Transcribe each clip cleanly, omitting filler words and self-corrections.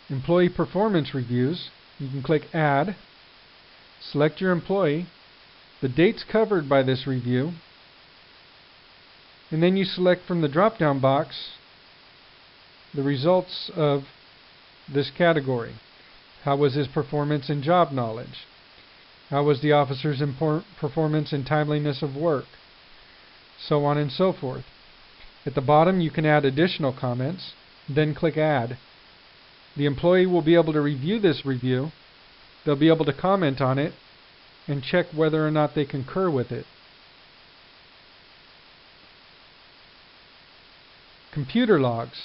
Employee performance reviews, you can click Add, select your employee, the dates covered by this review, and then you select from the drop-down box the results of this category. How was his performance in job knowledge? How was the officer's performance in timeliness of work? So on and so forth. At the bottom you can add additional comments, then click Add. The employee will be able to review this review, they'll be able to comment on it, and check whether or not they concur with it. Computer logs.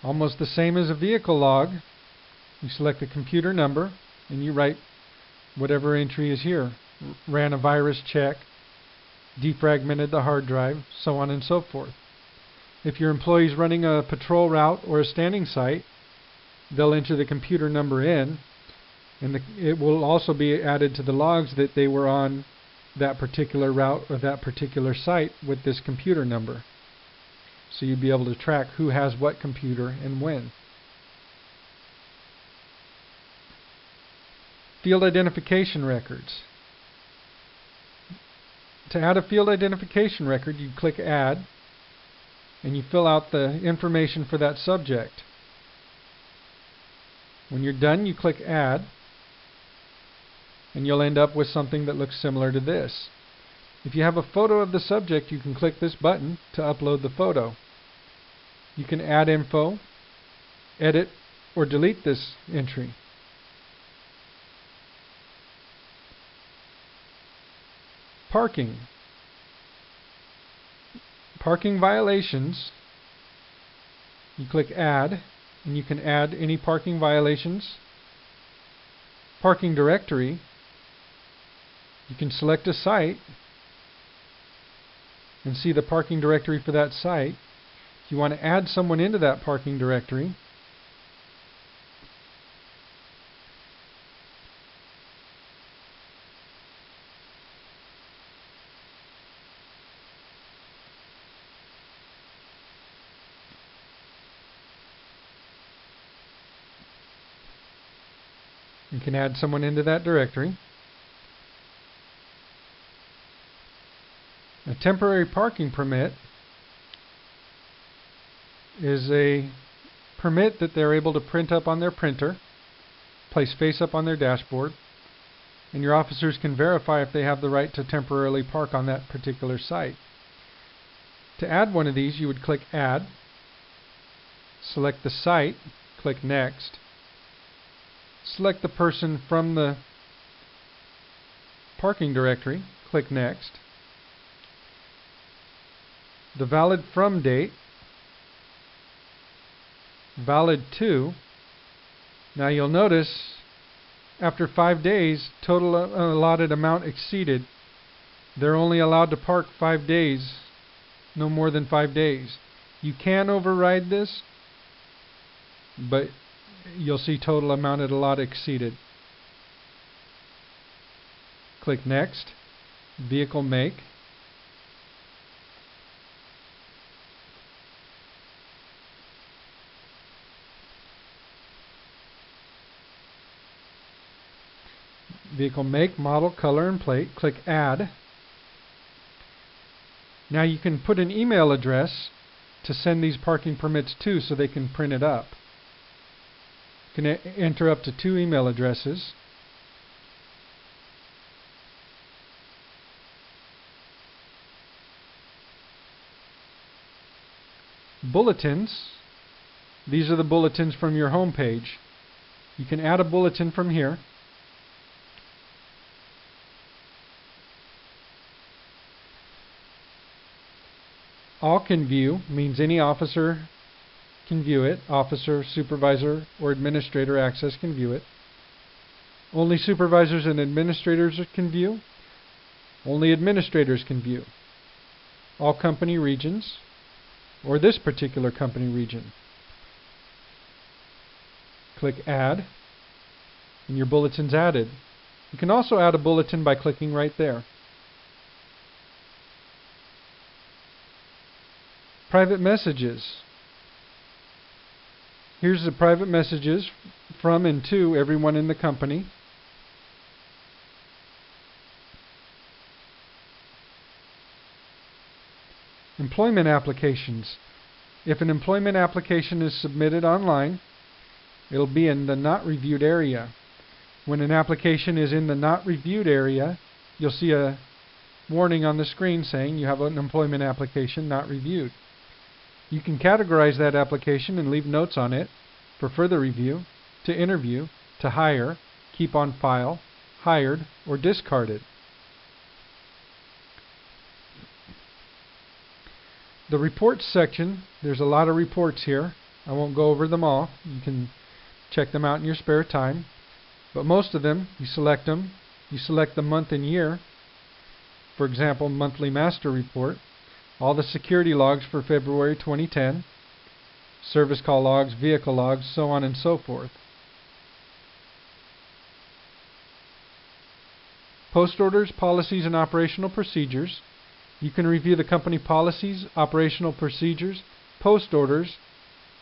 Almost the same as a vehicle log. You select the computer number and you write whatever entry is here. Ran a virus check, defragmented the hard drive, so on and so forth. If your employee is running a patrol route or a standing site, they'll enter the computer number in, and it will also be added to the logs that they were on that particular route or that particular site with this computer number. So you'd be able to track who has what computer and when. Field identification records. To add a field identification record, you click Add, and you fill out the information for that subject. When you're done, you click Add, and you'll end up with something that looks similar to this. If you have a photo of the subject, you can click this button to upload the photo. You can add info, edit, or delete this entry. Parking. Parking violations. You click Add, and you can add any parking violations. Parking directory. You can select a site and see the parking directory for that site. If you want to add someone into that parking directory, you can add someone into that directory. A temporary parking permit is a permit that they're able to print up on their printer, place face up on their dashboard, and your officers can verify if they have the right to temporarily park on that particular site. To add one of these, you would click Add, select the site, click Next, select the person from the parking directory, click Next. The valid from date, valid to. Now you'll notice after 5 days, total allotted amount exceeded. They're only allowed to park 5 days, no more than 5 days. You can override this, but you'll see total amount allotted exceeded. Click Next, vehicle make. Vehicle make, model, color, and plate. Click Add. Now you can put an email address to send these parking permits to so they can print it up. You can enter up to 2 email addresses. Bulletins. These are the bulletins from your home page. You can add a bulletin from here. All can view means any officer can view it. Officer, supervisor, or administrator access can view it. Only supervisors and administrators can view. Only administrators can view. All company regions, or this particular company region. Click Add, and your bulletin's added. You can also add a bulletin by clicking right there. Private messages. Here's the private messages from and to everyone in the company. Employment applications. If an employment application is submitted online, it'll be in the not reviewed area. When an application is in the not reviewed area, you'll see a warning on the screen saying you have an employment application not reviewed. You can categorize that application and leave notes on it for further review, to interview, to hire, keep on file, hired, or discarded. The reports section, there's a lot of reports here. I won't go over them all. You can check them out in your spare time. But most of them, you select the month and year. For example, monthly master report. All the security logs for February 2010. Service call logs, vehicle logs, so on and so forth. Post orders, policies, and operational procedures. You can review the company policies, operational procedures, post orders,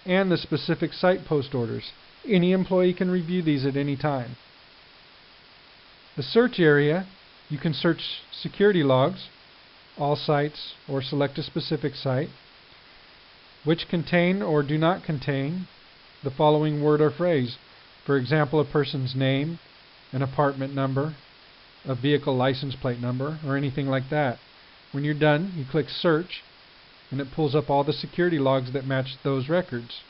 and the specific site post orders. Any employee can review these at any time. The search area, you can search security logs, all sites, or select a specific site, which contain or do not contain the following word or phrase. For example, a person's name, an apartment number, a vehicle license plate number, or anything like that. When you're done, you click search, and it pulls up all the security logs that match those records.